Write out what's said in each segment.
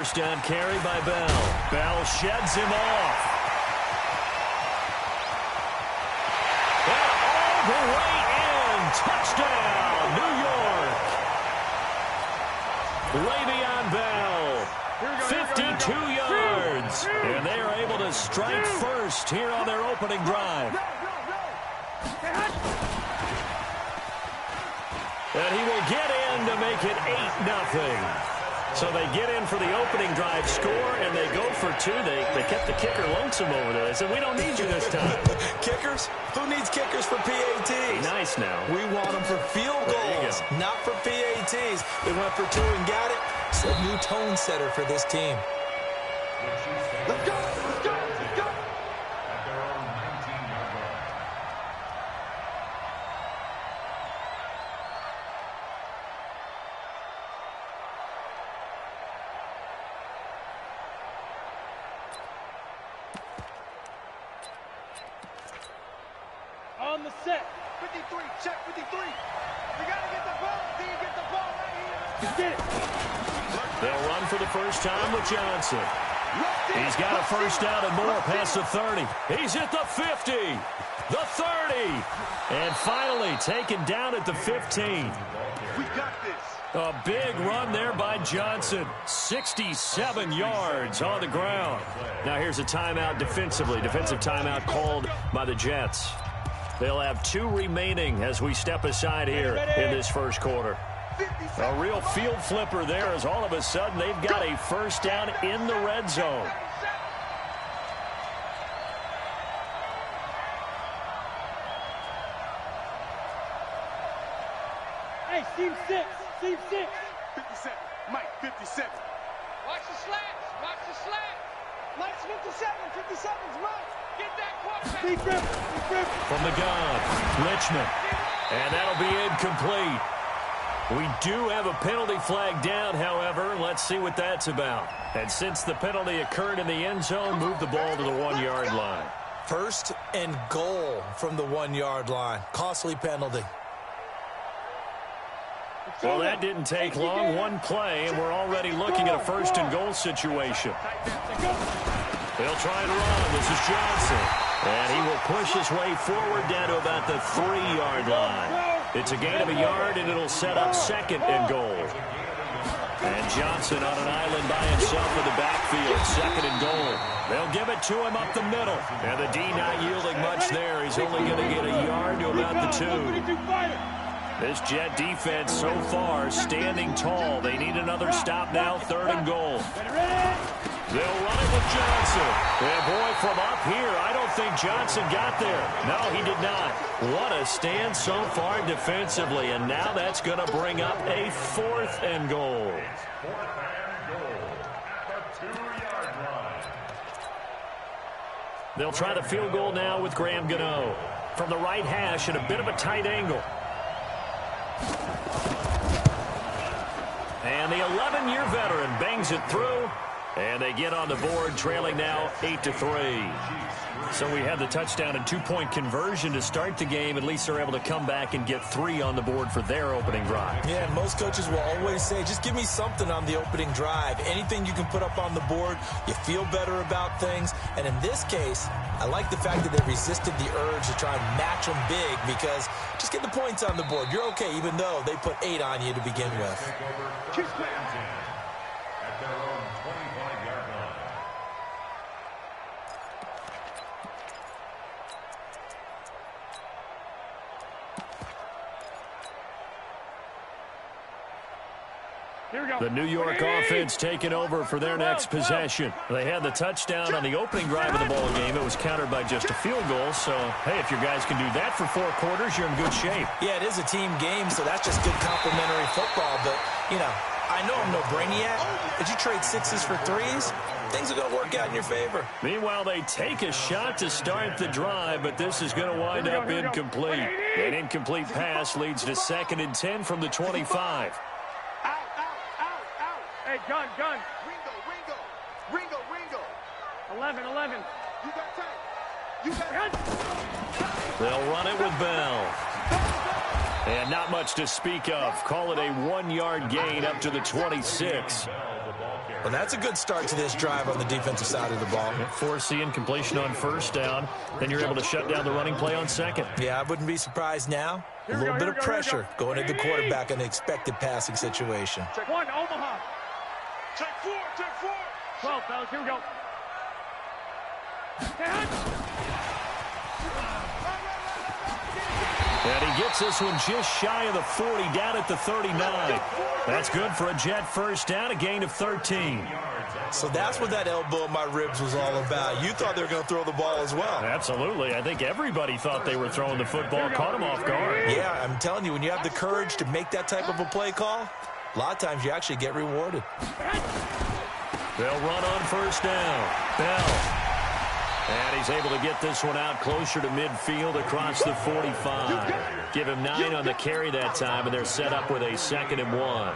First down carry by Bell. Bell sheds him off. And all the way in. Touchdown, New York. Le'Veon Bell, 52 yards. And they are able to strike first here on their opening drive. And he will get in to make it 8-0. So they get in for the opening drive score, and they go for two. They kept the kicker lonesome over there. They said, we don't need you this time. Kickers? Who needs kickers for PATs? Nice now. We want them for field goals, not for PATs. They went for two and got it. It's a new tone setter for this team. Let's go! Let's go! Let's go! On the set. 53, check 53. We got to get the ball. Can you get the ball right here? Get it. They'll run for the first time with Johnson. He's got a first down and more past the 30. He's at the 50, the 30, and finally taken down at the 15. We got this. A big run there by Johnson. 67 yards on the ground. Now here's a timeout defensively. Defensive timeout called by the Jets. They'll have two remaining as we step aside here in this first quarter. A real field flipper there as all of a sudden they've got a first down in the red zone. Hey, seam 6. Seam 6. 57. Mike, 57. Watch the slats. Watch the slats. Mike's 57. 57's Mike. Get that quarterback. Big grip. Big grip. From the gun, Richmond. And that'll be incomplete. We do have a penalty flag down, however. Let's see what that's about. And since the penalty occurred in the end zone, move the ball to the 1-yard line. First and goal from the 1-yard line. Costly penalty. Well, that didn't take long. One play, and we're already looking at a first and goal situation. They'll try and run. This is Johnson. And he will push his way forward down to about the 3-yard line. It's a gain of a yard, and it'll set up second and goal. And Johnson on an island by himself in the backfield, second and goal. They'll give it to him up the middle. And the D not yielding much there. He's only going to get a yard to about the 2. This Jet defense so far standing tall. They need another stop now, third and goal. They'll run it with Johnson. And boy, from up here, I don't think Johnson got there. No, he did not. What a stand so far defensively. And now that's going to bring up a fourth and goal. They'll try the field goal now with Graham Gano. From the right hash at a bit of a tight angle. And the 11-year veteran bangs it through. And they get on the board, trailing now 8-3. So we had the touchdown and two-point conversion to start the game. At least they're able to come back and get 3 on the board for their opening drive. Yeah, and most coaches will always say, just give me something on the opening drive. Anything you can put up on the board, you feel better about things. And in this case, I like the fact that they resisted the urge to try and match them big because just get the points on the board. You're okay, even though they put 8 on you to begin with. The New York offense taking over for their next possession. They had the touchdown on the opening drive of the ball game. It was countered by just a field goal. So, hey, if your guys can do that for 4 quarters, you're in good shape. Yeah, it is a team game, so that's just good complimentary football. But, you know, I know I'm no brainiac. Did you trade 6s for 3s? Things are going to work out in your favor. Meanwhile, they take a shot to start the drive, but this is going to wind up incomplete. An incomplete pass leads to 2nd and 10 from the 25. Hey, gun. Ringo. 11. You got time. You got Gun. They'll run it with Bell. And not much to speak of. Call it a 1-yard gain up to the 26. Well, that's a good start to this drive on the defensive side of the ball. Force the incompletion on first down. Then you're able to shut down the running play on second. Yeah, I wouldn't be surprised now. A little bit of pressure going at the quarterback in an expected passing situation. Check 1, Omaha. Check 4, check 4. 12, fellas, here we go. And he gets this one just shy of the 40, down at the 39. That's good for a Jet first down, a gain of 13. So that's what that elbow in my ribs was all about. You thought they were going to throw the ball as well. Absolutely. I think everybody thought they were throwing the football, caught him off guard. Yeah, I'm telling you, when you have the courage to make that type of a play call, a lot of times you actually get rewarded. They'll run on first down. Bell. And he's able to get this one out closer to midfield across the 45. Give him 9 on the carry that time, and they're set up with a 2nd and 1.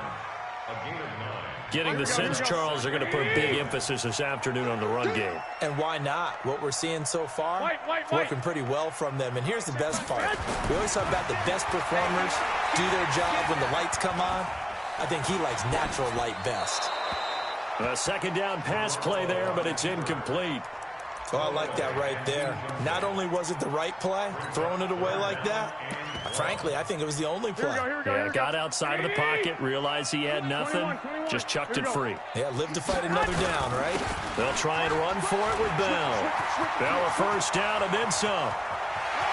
Getting the sense, Charles, they're going to put big emphasis this afternoon on the run game. And why not? What we're seeing so far, working pretty well from them. And here's the best part. We always talk about the best performers do their job when the lights come on. I think he likes natural light best. A 2nd down pass play there, but it's incomplete. Oh, I like that right there. Not only was it the right play, throwing it away like that, frankly, I think it was the only play. Yeah, got outside of the pocket, realized he had nothing, just chucked it free. Yeah, live to fight another down, right? They'll try and run for it with Bell. Bell a first down and then some.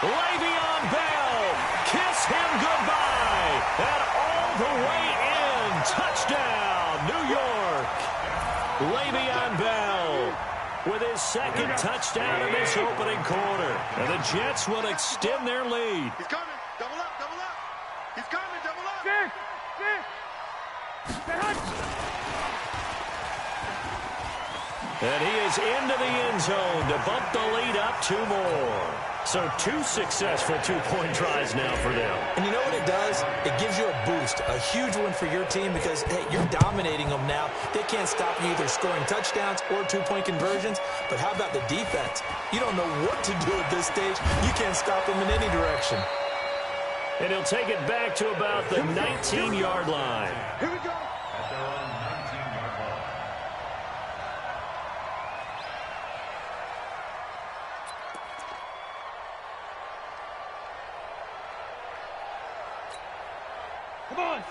Le'Veon Bell, kiss him goodbye, and all the way in, touchdown, New York. Le'Veon Bell with his 2nd touchdown in this opening quarter. And the Jets will extend their lead. He's coming. Double up, double up. He's coming, double up. And he is into the end zone to bump the lead up 2 more. So 2 successful 2-point tries now for them. And you know what it does? It gives you a boost, a huge one for your team because, hey, you're dominating them now. They can't stop you either scoring touchdowns or 2-point conversions. But how about the defense? You don't know what to do at this stage. You can't stop them in any direction. And he'll take it back to about the 19-yard line. Here we go.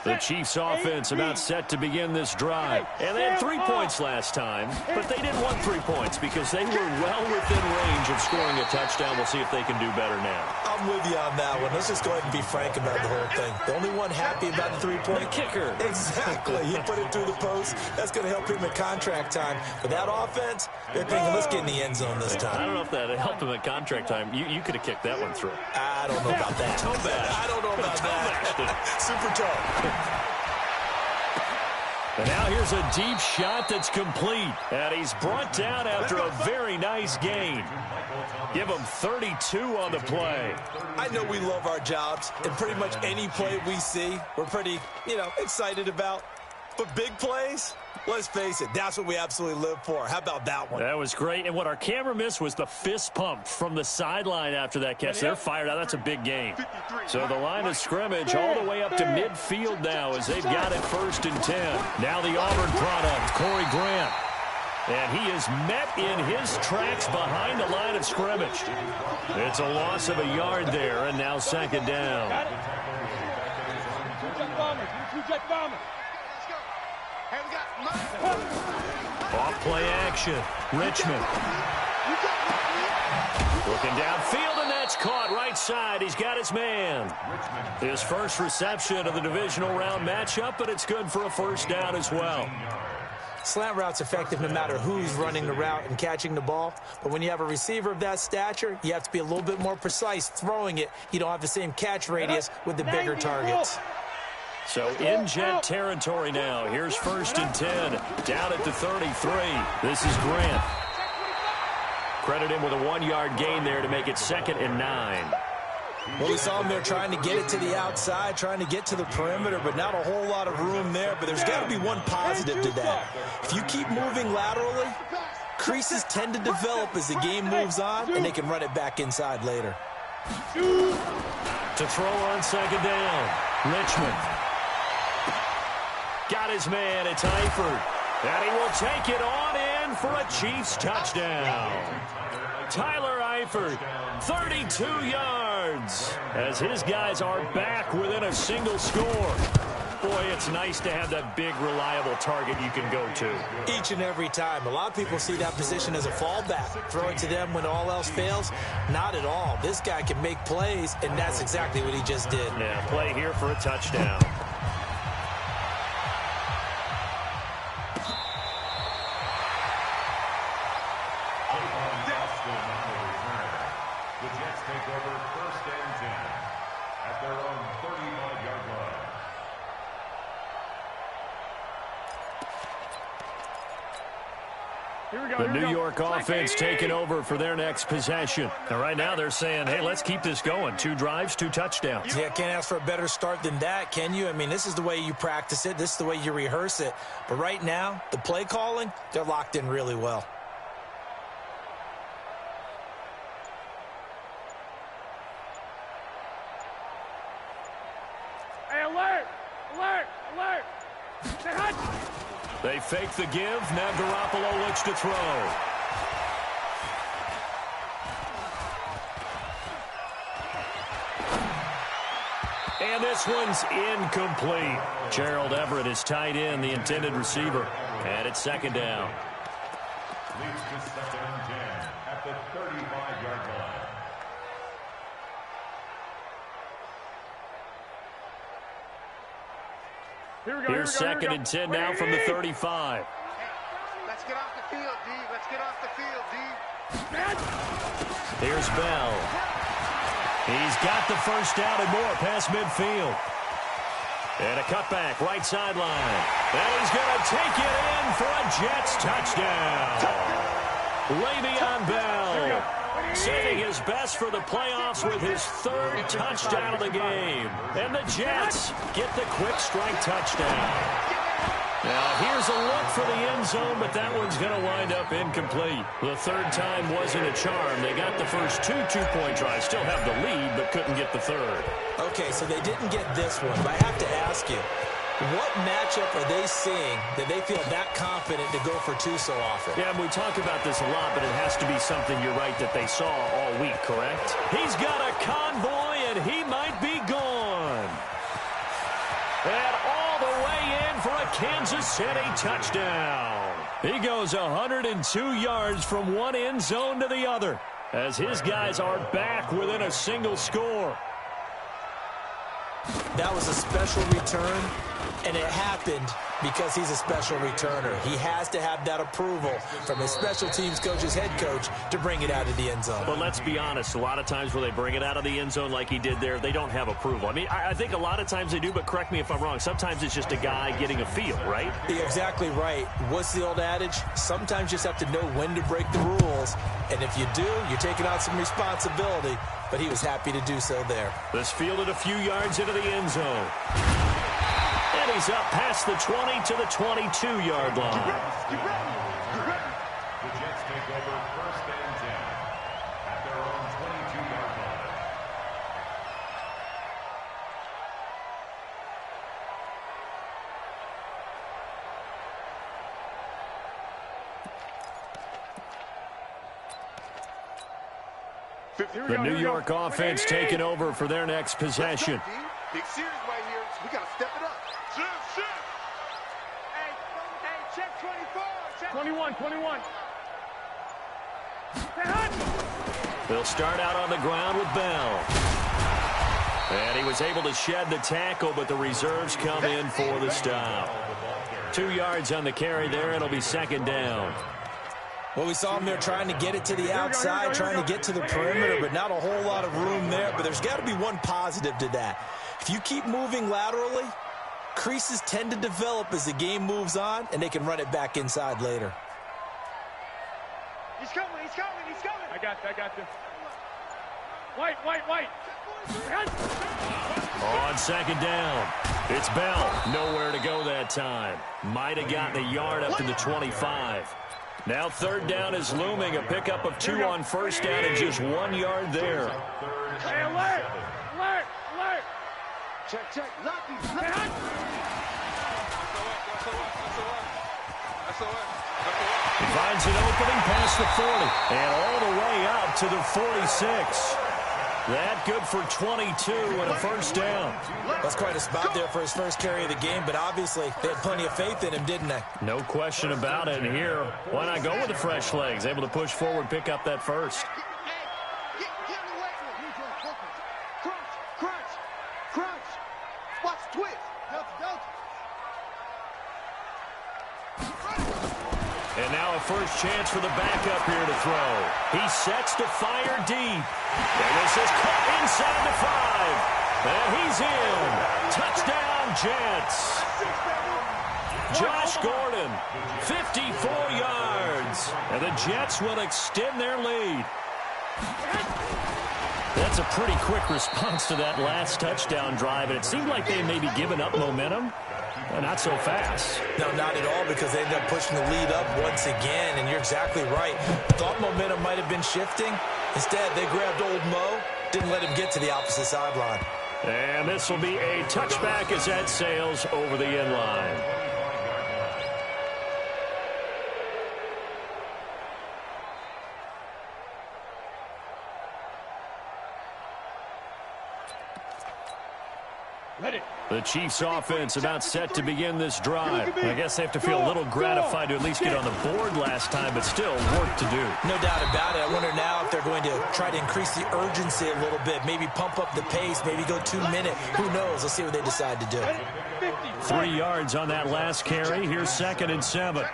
The Chiefs offense about set to begin this drive. And they had 3 points last time, but they didn't want 3 points because they were well within range of scoring a touchdown. We'll see if they can do better now. I'm with you on that one. Let's just go ahead and be frank about the whole thing. The only one happy about the 3-point kicker. Exactly. He put it through the post. That's going to help him in contract time. But that offense, they're thinking, let's get in the end zone this time. I don't know if that helped him at contract time. You could have kicked that one through. I don't know about that. Toe bash. I don't know about that. Super toe. And now here's a deep shot that's complete. And he's brought down after a very nice gain. Give him 32 on the play. I know we love our jobs, and pretty much any play we see, we're pretty, excited about. But big plays, let's face it, that's what we absolutely live for. How about that one? That was great. And what our camera missed was the fist pump from the sideline after that catch. They're fired out. That's a big gain. So the line of scrimmage all the way up to midfield now as they've got it 1st and 10. Now the Auburn product, Corey Grant. And he is met in his tracks behind the line of scrimmage. It's a loss of a yard there, and now 2nd down. Two-jet bomber. Hey, we got Off play action. Richmond. Looking downfield, and that's caught right side. He's got his man. His first reception of the divisional round matchup, but it's good for a 1st down as well. Slant route's effective no matter who's running the route and catching the ball. But when you have a receiver of that stature, you have to be a little bit more precise throwing it. You don't have the same catch radius with the bigger targets. So in Jet territory now. Here's 1st and 10. Down at the 33. This is Grant. Credit him with a 1-yard gain there to make it 2nd and 9. Well, we saw him there trying to get it to the outside, trying to get to the perimeter, but not a whole lot of room there. But there's got to be one positive to that. If you keep moving laterally, creases tend to develop as the game moves on, and they can run it back inside later. To throw on second down. Richmond. Got his man. It's Eifert. And he will take it on in for a Chiefs touchdown. Tyler Eifert, 32 yards, as his guys are back within a single score. Boy, it's nice to have that big, reliable target you can go to. Each and every time. A lot of people see that position as a fallback. Throw it to them when all else fails. Not at all. This guy can make plays, and that's exactly what he just did. Yeah, play here for a touchdown. The Jets take over 1st and 10 at their own 35-yard line. The New York offense taking over for their next possession. And right now they're saying, hey, let's keep this going. 2 drives, 2 touchdowns. Yeah, can't ask for a better start than that, can you? I mean, this is the way you practice it. This is the way you rehearse it. But right now, the play calling, they're locked in really well. Hey, alert! Alert! Alert! Say hut! They fake the give. Now Garoppolo looks to throw. And this one's incomplete. Gerald Everett is tied in, the intended receiver. And it's second down. Leads to 2nd and 10 at the 35-yard line. Here's 2nd and 10 now from the 35. Let's get off the field, D. Let's get off the field, D. Here's Bell. He's got the first down and more past midfield. And a cutback, right sideline. And he's going to take it in for a Jets touchdown. Le'Veon Bell saving his best for the playoffs with his 3rd touchdown of the game. And the Jets get the quick strike touchdown. Now, here's a look for the end zone, but that one's going to wind up incomplete. The 3rd time wasn't a charm. They got the first 2 two-point tries, still have the lead, but couldn't get the 3rd. Okay, so they didn't get this one, but I have to ask you, what matchup are they seeing that they feel that confident to go for 2 so often? Yeah, we talk about this a lot, but it has to be something, you're right, that they saw all week, correct? He's got a convoy, and he might be gone. And all the way in for a Kansas City touchdown. He goes 102 yards from one end zone to the other, as his guys are back within a single score. That was a special return, and it happened because he's a special returner. He has to have that approval from his special teams coach's head coach to bring it out of the end zone. But let's be honest, a lot of times where they bring it out of the end zone like he did there, they don't have approval. I mean, I think a lot of times they do, but correct me if I'm wrong. Sometimes it's just a guy getting a feel, right? You're exactly right. What's the old adage? Sometimes you just have to know when to break the rules, and if you do, you're taking on some responsibility, but he was happy to do so there. This fielded a few yards into the end zone. And he's up past the 20 to the 22-yard line. The Jets take over 1st and 10 at their own 22-yard line. The New York offense taking over for their next possession. Big series right here. We got to step it up. Shift. Hey, check 24. Check 21. They'll start out on the ground with Bell. And he was able to shed the tackle, but the reserves come in for the stop. 2 yards on the carry there. It'll be 2nd down. Well, we saw him there trying to get it to the outside, trying to get to the perimeter, but not a whole lot of room there. But there's got to be one positive to that. If you keep moving laterally, creases tend to develop as the game moves on, and they can run it back inside later. He's coming. I got you. White. On 2nd down, it's Bell. Nowhere to go that time. Might have gotten a yard up to the 25. Now 3rd down is looming. A pickup of 2 on 1st down and just 1 yard there. Hey, alert! Check. Lucky. He finds an opening past the 40 and all the way out to the 46. That good for 22 and a first down. That's quite a spot there for his first carry of the game, but obviously they had plenty of faith in him, didn't they? No question about it. And here, why not go with the fresh legs? Able to push forward, pick up that first. Crunch. Watch twist. Delta. And now a first chance for the backup here to throw. He sets to fire deep. And this is caught inside the 5. And he's in. Touchdown, Jets. Josh Gordon, 54 yards. And the Jets will extend their lead. That's a pretty quick response to that last touchdown drive. And it seemed like they may be giving up momentum. Not so fast. No, not at all, because they ended up pushing the lead up once again, and you're exactly right. Thought momentum might have been shifting. Instead, they grabbed old Mo, didn't let him get to the opposite sideline. And this will be a touchback as that sails over the end line. The Chiefs offense about set to begin this drive. I guess they have to feel a little gratified to at least get on the board last time, but still work to do. No doubt about it. I wonder now if they're going to try to increase the urgency a little bit, maybe pump up the pace, maybe go 2 minute. Who knows? Let's see what they decide to do. 3 yards on that last carry. Here's 2nd and 7.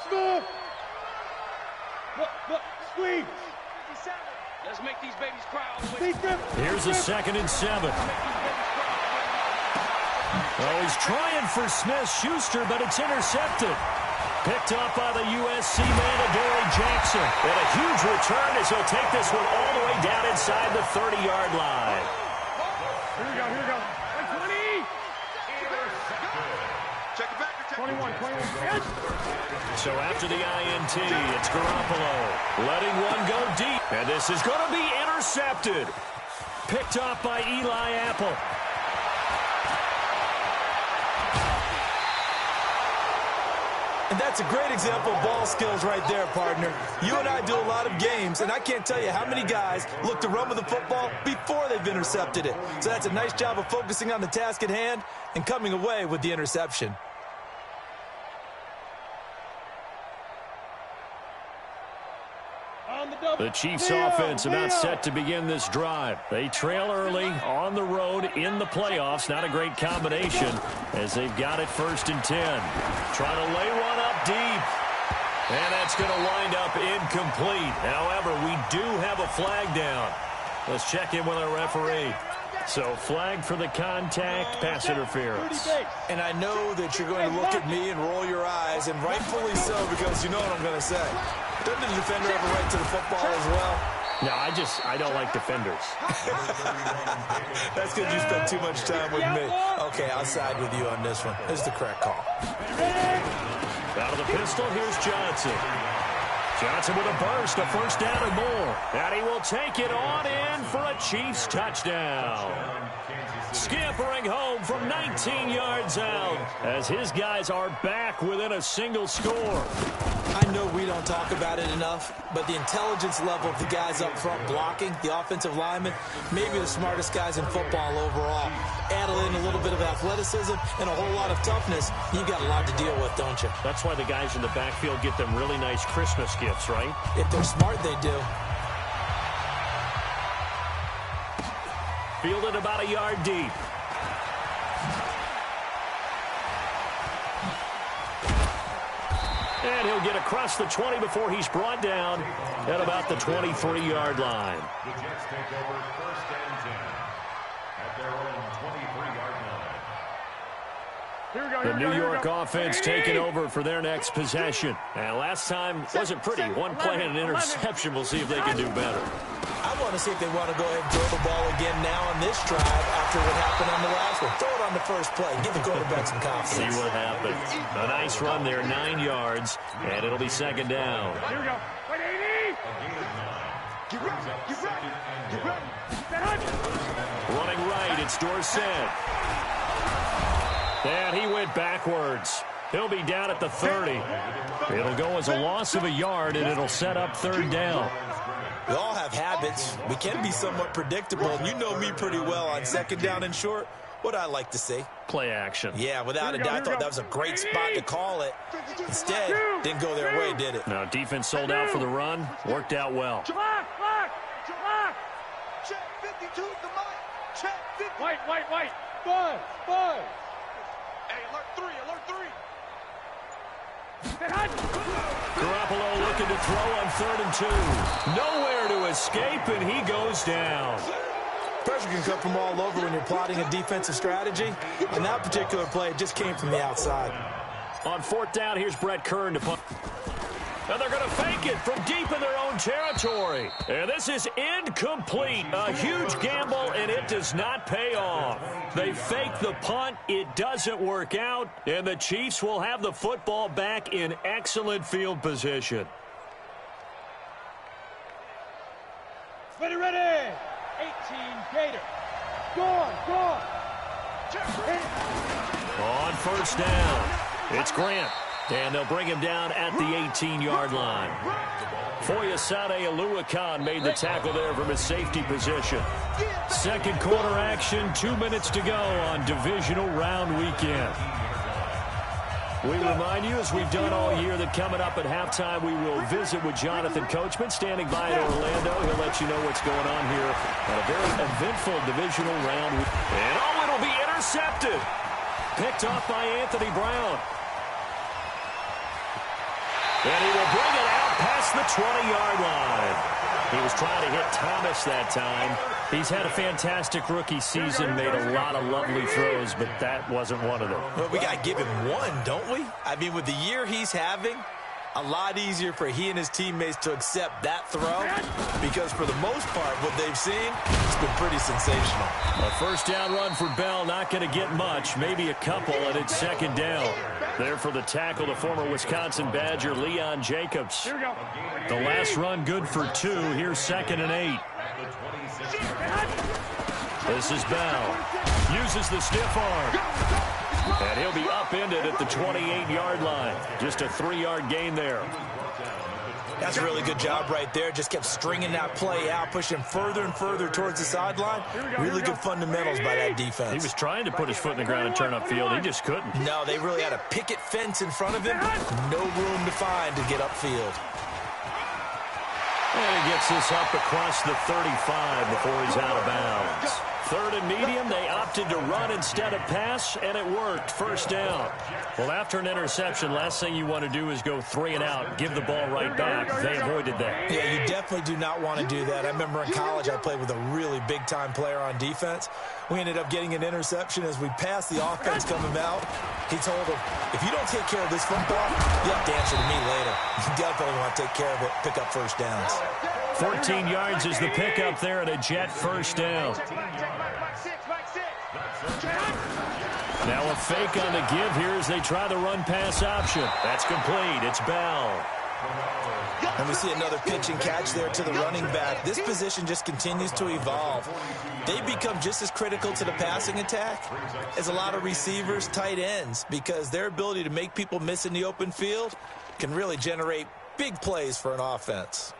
Smooth. Look. Squeeze. Let's make these babies cry all the way. Here's a 2nd and 7. Well, he's trying for Smith-Schuster, but it's intercepted. Picked up by the USC man, Adoree Jackson. And a huge return as he'll take this one all the way down inside the 30-yard line. Here we go. 20. Check it back. 21. So after the INT, it's Garoppolo letting one go deep. And this is going to be intercepted. Picked up by Eli Apple. And that's a great example of ball skills right there, partner. You and I do a lot of games, and I can't tell you how many guys look to run with the football before they've intercepted it. So that's a nice job of focusing on the task at hand and coming away with the interception. The Chiefs offense about set to begin this drive. They trail early on the road in the playoffs. Not a great combination as they've got it 1st and 10. Trying to lay one up deep. And that's going to wind up incomplete. However, we do have a flag down. Let's check in with our referee. So flag for the contact, pass interference. And I know that you're going to look at me and roll your eyes, and rightfully so, because you know what I'm going to say. Doesn't the defender have a right to the football as well? No, I don't like defenders. That's because you spent too much time with me. Okay, I'll side with you on this one. This is the correct call. Out of the pistol, here's Johnson. Johnson with a burst, a first down and more. And he will take it on in for a Chiefs touchdown. Scampering home from 19 yards out as his guys are back within a single score. I know we don't talk about it enough, but the intelligence level of the guys up front blocking, the offensive linemen, maybe the smartest guys in football overall. Add in a little bit of athleticism and a whole lot of toughness, you've got a lot to deal with, don't you? That's why the guys in the backfield get them really nice Christmas gifts, right? If they're smart, they do. Fielded about a yard deep. And he'll get across the 20 before he's brought down at about the 23-yard line. The Jets take over 1st and 10 at their own 23-yard line. The New York offense taking over for their next possession. And last time wasn't pretty. One play and an interception. We'll see if they can do better. I want to see if they want to go ahead and throw the ball again now on this drive after what happened on the last one. Throw it on the first play. Give the quarterback some confidence. See what happens. A nice run there, 9 yards, and it'll be 2nd down. Here we go. Wait, 80. A gain of 9. Running right, it's Dorsett. And he went backwards. He'll be down at the 30. It'll go as a loss of a yard, and it'll set up third down. We all have habits. We can be somewhat predictable, and you know me pretty well on second down and short. What I like to see. Play action. Yeah, without a doubt. I thought that was a great spot to call it. Instead, didn't go their way, did it? No, defense sold out for the run. Worked out well. Check 52 to Mike. Check 50. White. Five. Hey, alert 3. Garoppolo looking to throw on 3rd and 2. Nowhere to escape, and he goes down. Pressure can come from all over when you're plotting a defensive strategy. And that particular play just came from the outside. On 4th down, here's Brett Kern to punt. And they're going to fake it from deep in their own territory. And this is incomplete. A huge gamble, and it does not pay off. They fake the punt. It doesn't work out. And the Chiefs will have the football back in excellent field position. Ready. 18 Gator. Go on. On 1st down, it's Grant. And they'll bring him down at the 18-yard line. Foyesade Oluwakan made the tackle there from his safety position. Second quarter action, 2 minutes to go on divisional round weekend. We remind you, as we've done all year, that coming up at halftime, we will visit with Jonathan Coachman, standing by in Orlando. He'll let you know what's going on here at a very eventful divisional round. And it'll be intercepted. Picked off by Anthony Brown. And he will bring it out past the 20-yard line. He was trying to hit Thomas that time. He's had a fantastic rookie season, made a lot of lovely throws, but that wasn't one of them. Well, we got to give him one, don't we? I mean, with the year he's having, a lot easier for he and his teammates to accept that throw, because for the most part, what they've seen, it's been pretty sensational. A 1st down run for Bell, not going to get much, maybe a couple, and it's 2nd down. There for the tackle, the former Wisconsin Badger, Leon Jacobs. The last run good for 2. Here's 2nd and 8. This is Bell. Uses the stiff arm. And he'll be upended at the 28-yard line. Just a 3-yard gain there. That's a really good job right there. Just kept stringing that play out, pushing further and further towards the sideline. Really good fundamentals by that defense. He was trying to put his foot in the ground and turn upfield. He just couldn't. No, they really had a picket fence in front of him. No room to find to get upfield. And he gets this up across the 35 before he's out of bounds. 3rd and medium, they opted to run instead of pass, and it worked. 1st down. Well, after an interception, last thing you want to do is go 3 and out, give the ball right back. They avoided that. Yeah, you definitely do not want to do that. I remember in college I played with a really big-time player on defense. We ended up getting an interception as we passed the offense coming out. He told him, if you don't take care of this football, you have to answer to me later. You definitely want to take care of it, pick up 1st downs. 14 yards is the pickup there at a Jet 1st down. Now a fake on the give here as they try the run-pass option. That's complete. It's Bell. And we see another pitch and catch there to the running back. This position just continues to evolve. They become just as critical to the passing attack as a lot of receivers, tight ends, because their ability to make people miss in the open field can really generate big plays for an offense.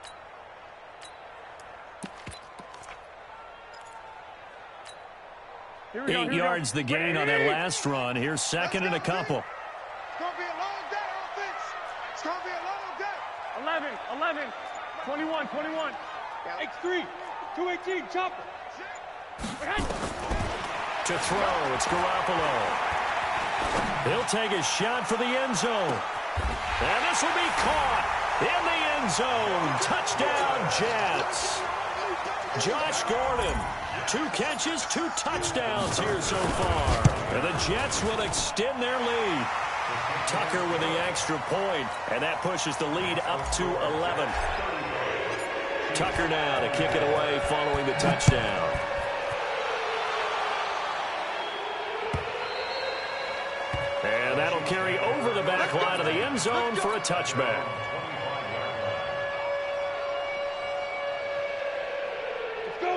Eight yards the gain on that last run. Here's 2nd and a couple. It's going to be a long day, offense. It's going to be a long day. 11, 21. X3, 218, chopper. To throw, it's Garoppolo. He'll take a shot for the end zone. And this will be caught in the end zone. Touchdown, Jets. Josh Gordon. 2 catches, 2 touchdowns here so far. And the Jets will extend their lead. Tucker with the extra point, and that pushes the lead up to 11. Tucker now to kick it away following the touchdown. And that'll carry over the back line of the end zone for a touchback.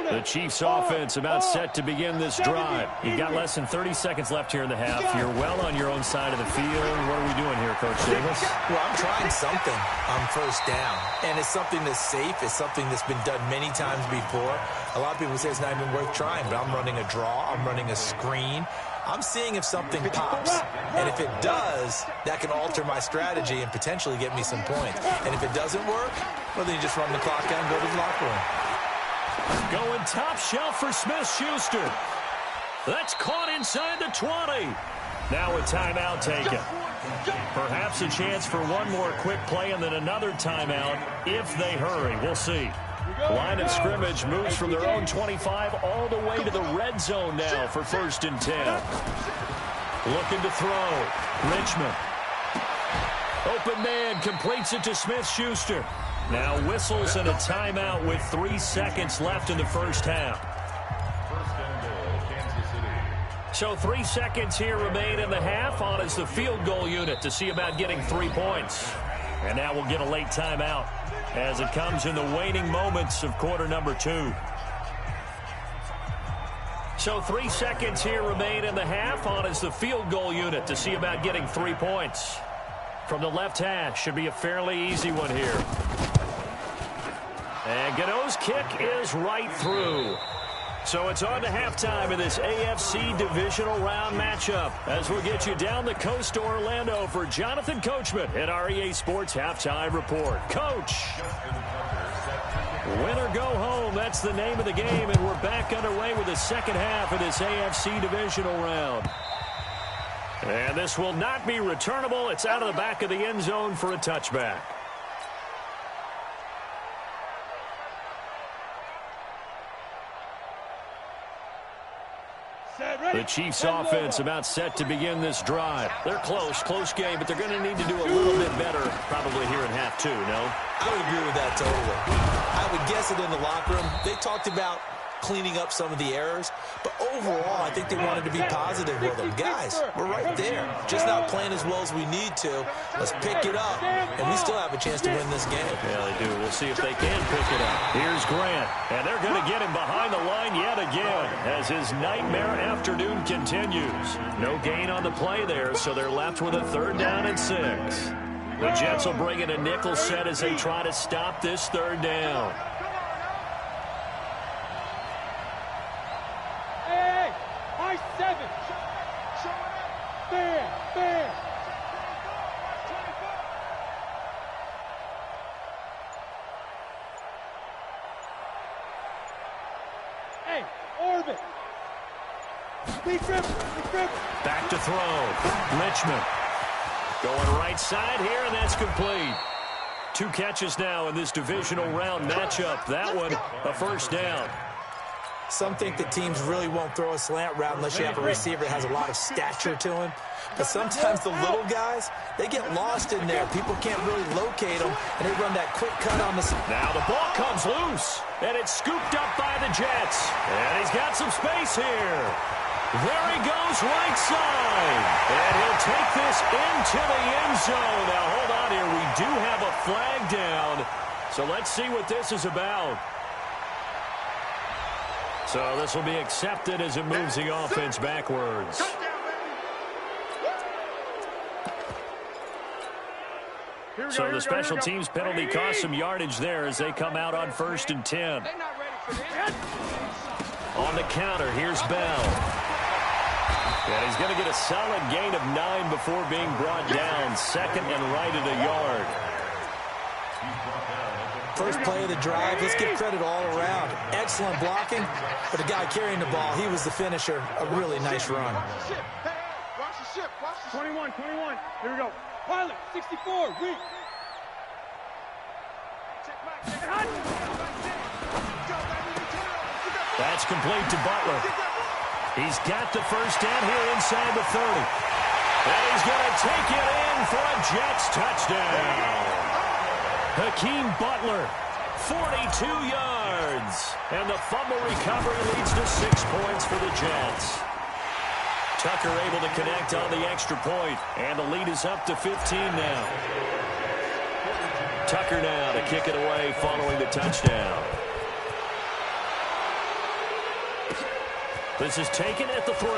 The Chiefs offense about set to begin this drive. You've got less than 30 seconds left here in the half. You're well on your own side of the field. What are we doing here, Coach Davis? Well, I'm trying something on first down, and it's something that's safe. It's something that's been done many times before. A lot of people say it's not even worth trying, but I'm running a draw. I'm running a screen. I'm seeing if something pops, and if it does, that can alter my strategy and potentially get me some points. And if it doesn't work, well, then you just run the clock out and go to the locker room. Going top shelf for Smith-Schuster. That's caught inside the 20. Now a timeout taken. Perhaps a chance for one more quick play and then another timeout if they hurry. We'll see. Line of scrimmage moves from their own 25 all the way to the red zone now for 1st and 10. Looking to throw. Richmond. Open man completes it to Smith-Schuster. Now whistles and a timeout with 3 seconds left in the first half. 1st and goal, Kansas City. So 3 seconds here remain in the half on as the field goal unit to see about getting 3 points. And now we'll get a late timeout as it comes in the waning moments of quarter number 2. So 3 seconds here remain in the half on as the field goal unit to see about getting 3 points. From the left hash, should be a fairly easy one here. And Gano's kick is right through. So it's on to halftime in this AFC divisional round matchup as we'll get you down the coast to Orlando for Jonathan Coachman at our EA Sports Halftime Report. Coach, win or go home, that's the name of the game, and we're back underway with the second half of this AFC divisional round. And this will not be returnable. It's out of the back of the end zone for a touchback. The Chiefs offense about set to begin this drive. They're close game, but they're going to need to do a little bit better probably here in half 2, no? I would agree with that totally. I would guess it in the locker room. They talked about cleaning up some of the errors, but overall, I think they wanted to be positive with them. Guys, we're right there. Just not playing as well as we need to. Let's pick it up, and we still have a chance to win this game. Yeah, they do. We'll see if they can pick it up. Here's Grant, and they're going to get him behind the line yet again as his nightmare afternoon continues. No gain on the play there, so they're left with a 3rd down and 6. The Jets will bring in a nickel set as they try to stop this 3rd down. Back to throw. Richmond going right side here, and that's complete. 2 catches now in this divisional round matchup. That one, a 1st down. Some think that teams really won't throw a slant route unless you have a receiver that has a lot of stature to him. But sometimes the little guys, they get lost in there. People can't really locate them, and they run that quick cut on the... Now the ball comes loose, and it's scooped up by the Jets. And he's got some space here. There he goes right side. And he'll take this into the end zone. Now hold on here. We do have a flag down. So let's see what this is about. So this will be accepted as it moves the offense backwards. So the special teams penalty cost some yardage there as they come out on 1st and 10. On the counter, here's Bell. And he's going to get a solid gain of 9 before being brought down. 2nd and right at a yard. First play of the drive, let's give credit all around. Excellent blocking, but the guy carrying the ball, he was the finisher. A really nice run. Watch the ship. 21. Here we go. Pilot, 64, weak. That's complete to Butler. He's got the 1st down here inside the 30. And he's going to take it in for a Jets touchdown. Hakeem Butler, 42 yards. And the fumble recovery leads to 6 points for the Jets. Tucker able to connect on the extra point, and the lead is up to 15 now. Tucker now to kick it away following the touchdown. This is taken at the 3.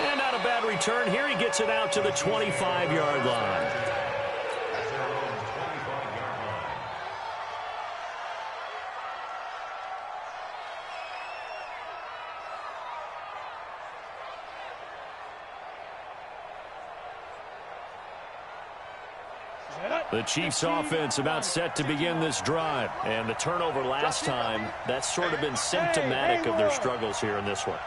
And not a bad return here. He gets it out to the 25-yard line. The Chiefs offense about set to begin this drive. And the turnover last time, that's sort of been symptomatic of their struggles here in this one.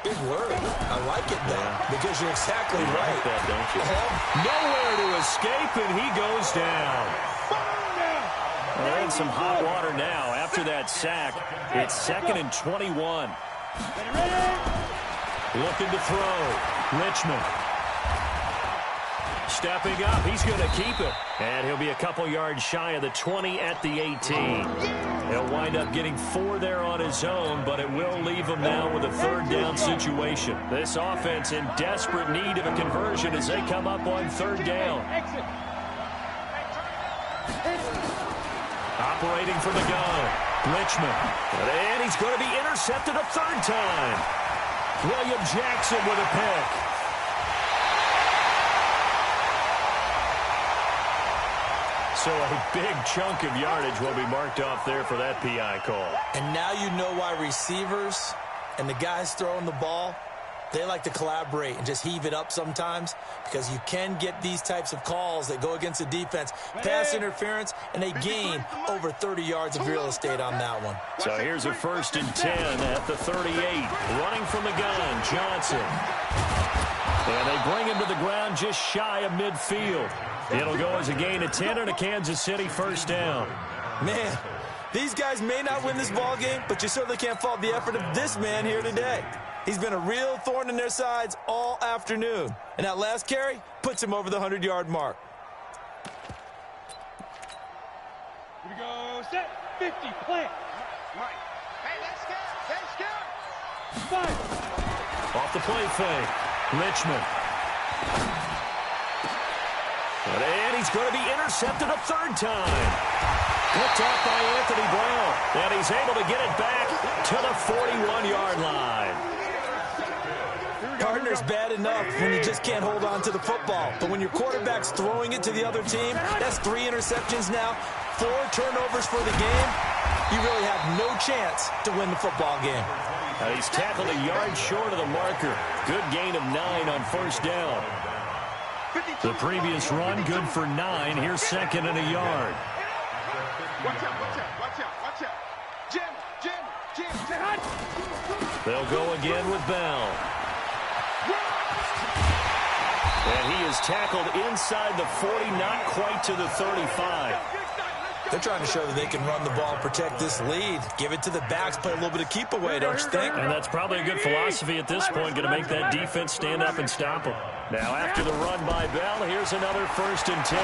Big word. I like it, though, because you're exactly right. Like that, don't you? Nowhere to escape, and he goes down. And some hot water now after that sack. It's 2nd and 21. Looking to throw. Richmond. Stepping up, he's going to keep it. And he'll be a couple yards shy of the 20 at the 18. He'll wind up getting 4 there on his own, but it will leave him now with a 3rd down situation. This offense in desperate need of a conversion as they come up on 3rd down. Operating from the gun, Richmond. And he's going to be intercepted a 3rd time. William Jackson with a pick. So a big chunk of yardage will be marked off there for that PI call. And now you know why receivers and the guys throwing the ball, they like to collaborate and just heave it up sometimes, because you can get these types of calls that go against the defense, pass interference, and they gain over 30 yards of real estate on that one. So here's a 1st and 10 at the 38. Running from the gun, Johnson. And they bring him to the ground just shy of midfield. It'll go as a gain of 10 and a Kansas City 1st down. Man, these guys may not win this ball game, but you certainly can't fault the effort of this man here today. He's been a real thorn in their sides all afternoon. And that last carry puts him over the 100-yard mark. Here we go. Set. 50. Plant. Right. Hey, let's go. 5. Off the play fake. Richmond. And he's going to be intercepted a 3rd time. Picked off by Anthony Brown. And he's able to get it back to the 41-yard line. Partner's bad enough when you just can't hold on to the football. But when your quarterback's throwing it to the other team, that's 3 interceptions now, 4 turnovers for the game. You really have no chance to win the football game. He's tackled a yard short of the marker. Good gain of 9 on 1st down. The previous run, good for 9. Here's 2nd and a yard. Watch out, watch out, watch out, watch out. Jim. They'll go again with Bell. And he is tackled inside the 40, not quite to the 35. They're trying to show that they can run the ball and protect this lead. Give it to the backs, play a little bit of keep away, don't you think? And that's probably a good philosophy at this point, going to make that defense stand up and stop them. Now after the run by Bell, here's another 1st and 10.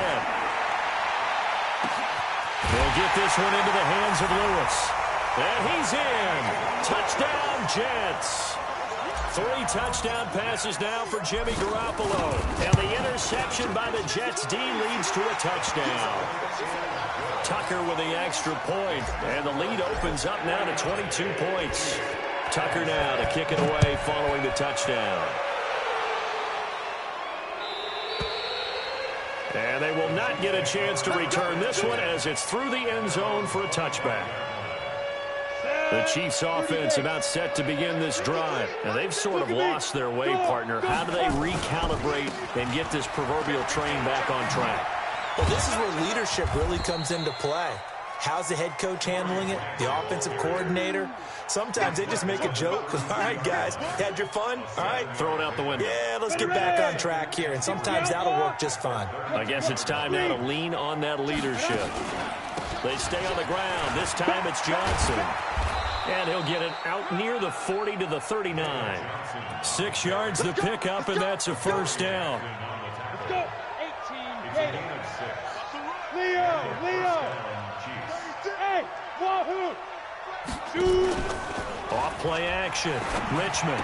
They'll get this one into the hands of Lewis. And he's in. Touchdown, Jets. 3 touchdown passes now for Jimmy Garoppolo. And the interception by the Jets D leads to a touchdown. Tucker with the extra point. And the lead opens up now to 22 points. Tucker now to kick it away following the touchdown. And they will not get a chance to return this one as it's through the end zone for a touchback. The Chiefs offense about set to begin this drive. And they've sort of lost their way, partner. How do they recalibrate and get this proverbial train back on track? Well, this is where leadership really comes into play. How's the head coach handling it? The offensive coordinator? Sometimes they just make a joke. All right, guys, had your fun? All right. Throw it out the window. Yeah, let's get back on track here. And sometimes that'll work just fine. I guess it's time now to lean on that leadership. They stay on the ground. This time it's Johnson. And he'll get it out near the 40 to the 39. 6 yards the pickup, and that's a 1st down. Let's go. 18. Ready. Leo. Hey, Wahoo. Shoot. Off play action. Richmond.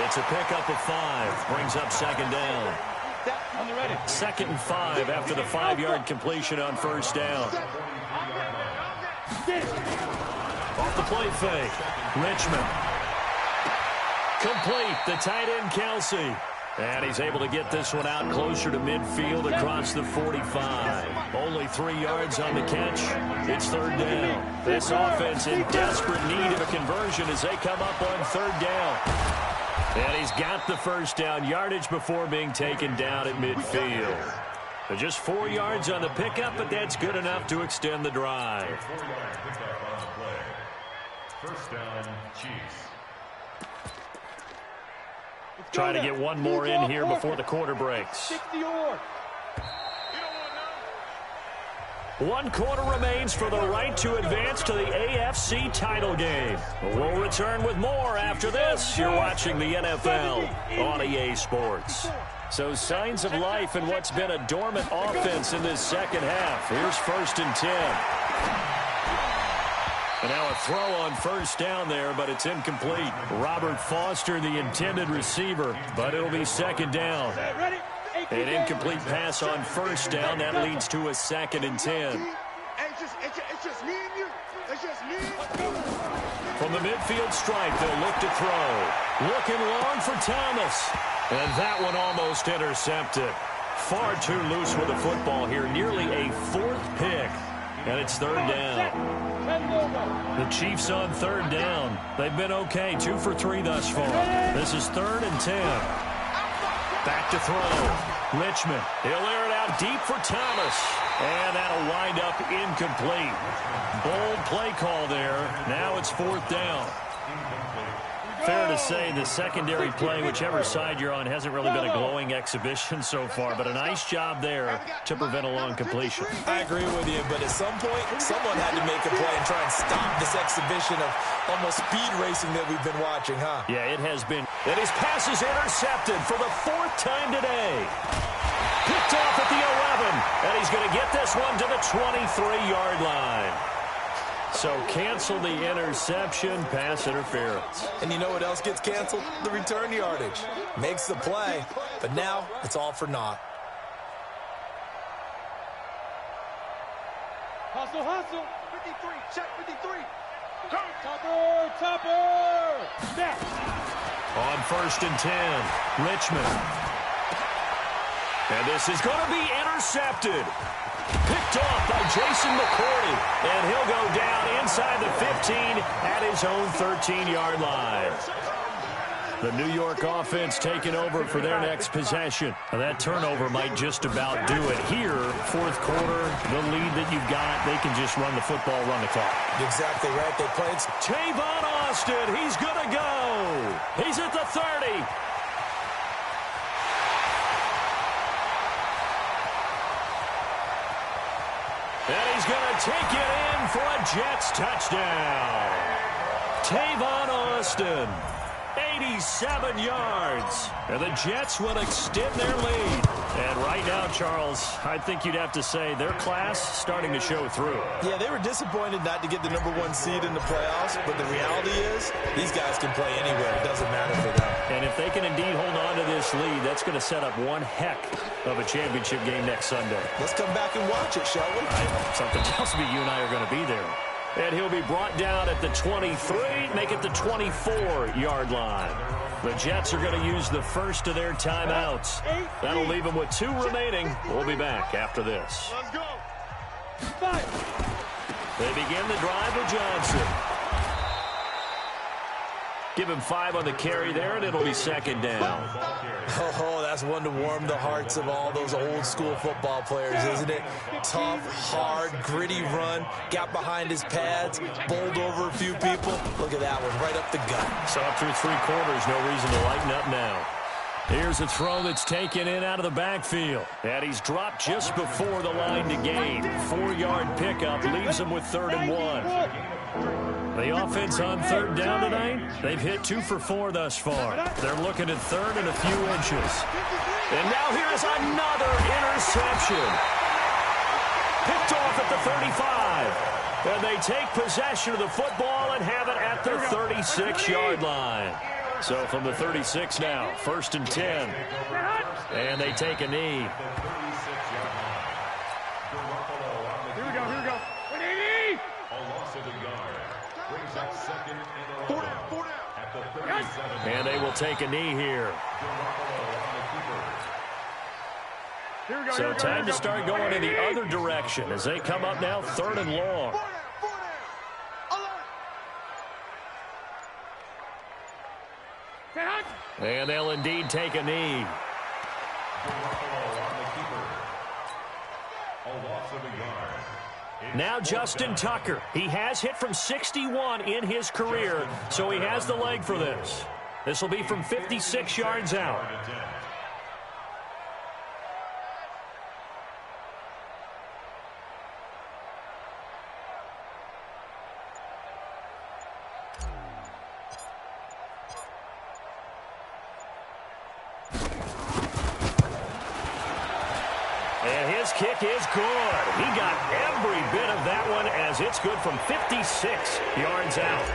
It's a pickup of 5. Brings up 2nd down. 2nd and 5 after the 5-yard completion on 1st down. Off the play fake. Richmond. Complete. The tight end, Kelsey. And he's able to get this one out closer to midfield across the 45. Only 3 yards on the catch. It's third down. This offense in desperate need of a conversion as they come up on third down. And he's got the first down yardage before being taken down at midfield. So just 4 yards on the pickup, but that's good enough to extend the drive. 4-yard pickup on the play. First down, Chiefs. Try to get one more in here before the quarter breaks. 1 quarter remains for the right to advance to the AFC title game. We'll return with more after this. You're watching the NFL on EA Sports. So signs of life in what's been a dormant offense in this second half. Here's 1st and 10. And now a throw on first down there, but it's incomplete. Robert Foster, the intended receiver, but it'll be second down. An incomplete pass on first down. That leads to a 2nd and 10. It's just me and you. It's just me and you. From the midfield stripe, they'll look to throw. Looking long for Thomas. And that one almost intercepted. Far too loose with the football here. Nearly a 4th pick. And it's third down. The Chiefs on third down. They've been okay. 2 for 3 thus far. This is 3rd and 10. Back to throw. Richmond. He'll air it out deep for Thomas. And that'll wind up incomplete. Bold play call there. Now it's 4th down. Fair to say the secondary play, whichever side you're on, hasn't really been a glowing exhibition so far, but a nice job there to prevent a long completion. I agree with you, but at some point, someone had to make a play and try and stop this exhibition of almost speed racing that we've been watching, huh? Yeah, it has been. And his pass is intercepted for the 4th time today. Picked off at the 11, and he's going to get this one to the 23-yard line. So cancel the interception, pass interference. And you know what else gets canceled? The return yardage. Makes the play, but now it's all for naught. Hustle, hustle. 53, check 53. Topper. Snap. On 1st and 10, Richmond. And this is going to be intercepted. Picked off by Jason McCourty, and he'll go down inside the 15 at his own 13-yard line. The New York offense taking over for their next possession. Now that turnover might just about do it. Here, 4th quarter, the lead that you've got, they can just run the football, run the clock. Exactly right. They played. Tavon Austin, he's going to go. He's at the 30. And he's going to take it in for a Jets touchdown. Tavon Austin, 87 yards. And the Jets will extend their lead. And right now, Charles, I think you'd have to say their class starting to show through. Yeah, they were disappointed not to get the #1 seed in the playoffs, but the reality is these guys can play anywhere. It doesn't matter for them. And if they can indeed hold on to this lead, that's going to set up one heck of a championship game next Sunday. Let's come back and watch it, shall we? Something tells me you and I are going to be there. And he'll be brought down at the 23, make it the 24-yard line. The Jets are going to use the first of their timeouts. That'll leave them with 2 remaining. We'll be back after this. Let's go. They begin the drive with Johnson. Give him 5 on the carry there, and it'll be second down. Oh, that's one to warm the hearts of all those old-school football players, isn't it? Tough, hard, gritty run, got behind his pads, bowled over a few people. Look at that one, right up the gut. So up through 3 quarters, no reason to lighten up now. Here's a throw that's taken in out of the backfield. And he's dropped just before the line to gain. 4-yard pickup leaves him with 3rd and 1. The offense on third down tonight, they've hit 2 for 4 thus far. They're looking at 3rd and a few inches. And now here's another interception. Picked off at the 35. And they take possession of the football and have it at the 36-yard line. So from the 36 now, 1st and 10. And they take a knee. Here we go. 180. Four down. At the 37. And they will take a knee here. Here we go. So time to start going in the other direction as they come up now 3rd and long. Four down. Alert. Stay hot. And they'll indeed take a knee. A loss of a yard. Now Justin Tucker. He has hit from 61 in his career, so he has the leg for this. This will be from 56 yards out. And his kick is good. He got every bit of that one as it's good from 56 yards out.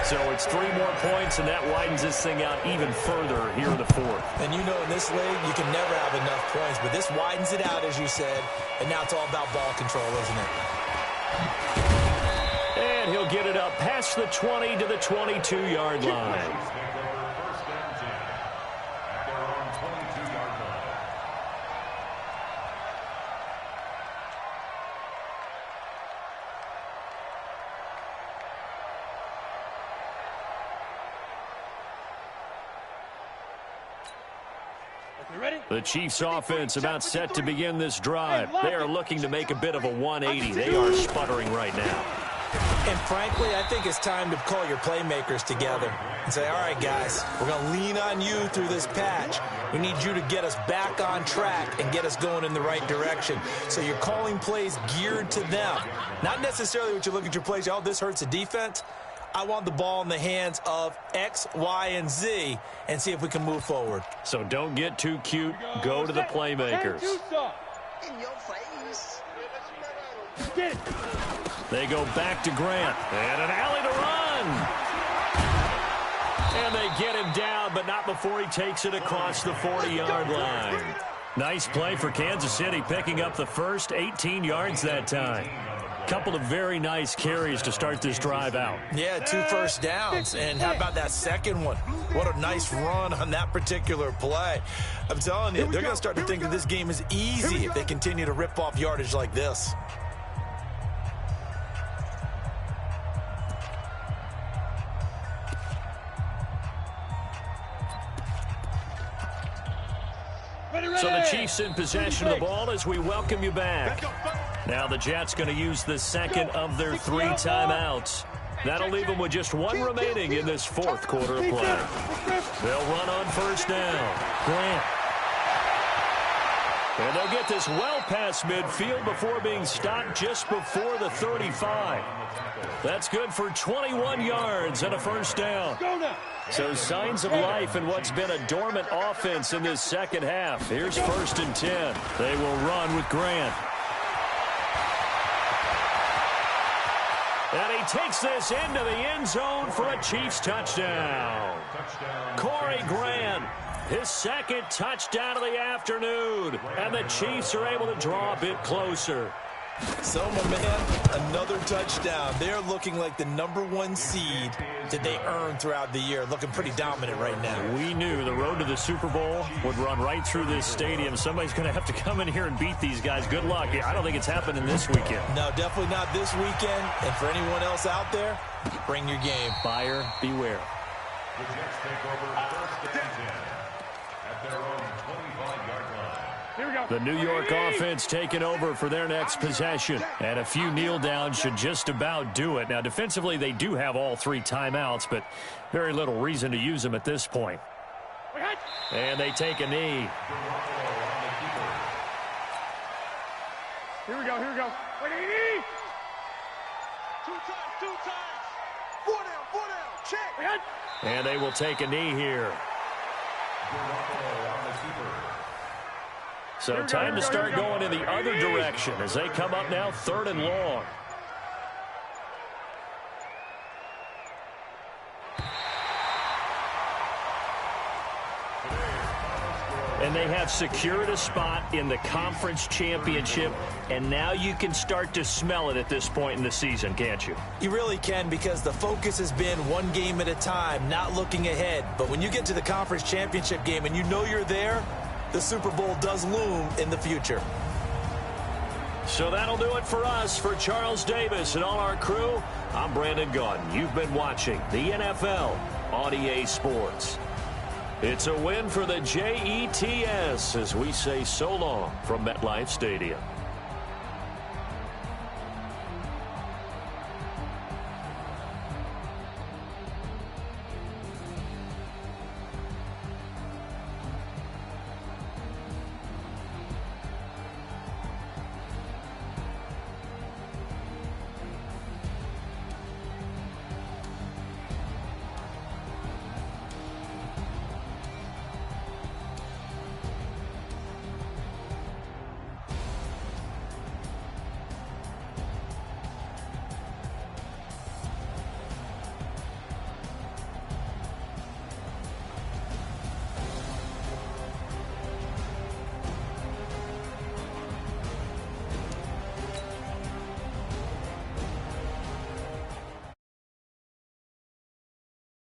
So it's 3 more points, and that widens this thing out even further here in the 4th. And you know in this league, you can never have enough points, but this widens it out, as you said, and now it's all about ball control, isn't it? And he'll get it up past the 20 to the 22-yard line. The Chiefs offense about set to begin this drive. They are looking to make a bit of a 180. They are sputtering right now. And frankly, I think it's time to call your playmakers together and say, all right, guys, we're going to lean on you through this patch. We need you to get us back on track and get us going in the right direction. So you're calling plays geared to them. Not necessarily what you look at your plays, oh, this hurts the defense. I want the ball in the hands of X, Y, and Z and see if we can move forward. So don't get too cute. Go to the playmakers. In your face. Get it. They go back to Grant. And an alley to run. And they get him down, but not before he takes it across the 40-yard line. Nice play for Kansas City, picking up the first 18 yards that time. Couple of very nice carries to start this drive out. Yeah, 2 first downs. And how about that second one? What a nice run on that particular play. I'm telling you, they're going to start to think that this game is easy if they continue to rip off yardage like this. So the Chiefs in possession of the ball as we welcome you back. Now the Jets going to use the second of their 3 timeouts. That'll leave them with just 1 remaining in this 4th quarter of play. They'll run on first down. Grant. And they'll get this well past midfield before being stopped just before the 35. That's good for 21 yards and a first down. So signs of life in what's been a dormant offense in this second half. Here's 1st and 10. They will run with Grant. And he takes this into the end zone for a Chiefs touchdown. Corey Grant, his 2nd touchdown of the afternoon. And the Chiefs are able to draw a bit closer. So, my man, another touchdown. They're looking like the #1 seed that they earned throughout the year. Looking pretty dominant right now. We knew the road to the Super Bowl would run right through this stadium. Somebody's going to have to come in here and beat these guys. Good luck. I don't think it's happening this weekend. No, definitely not this weekend. And for anyone else out there, bring your game. Buyer beware. The Jets take over 1st and 10 at their own 25-yard line. Here we go. The New York offense taking over for their next possession. And a few kneel downs should just about do it. Now, defensively, they do have all 3 timeouts, but very little reason to use them at this point. And they take a knee. Here we go. Here we go. Wait, 2 times. 4 down. Check. And they will take a knee here. So time to start going in the other direction as they come up now 3rd and long. And they have secured a spot in the conference championship, and now you can start to smell it at this point in the season, can't you? You really can, because the focus has been one game at a time, not looking ahead. But when you get to the conference championship game and you know you're there, the Super Bowl does loom in the future. So that'll do it for us. For Charles Davis and all our crew, I'm Brandon Gaudin. You've been watching the NFL on EA Sports. It's a win for the Jets as we say so long from MetLife Stadium.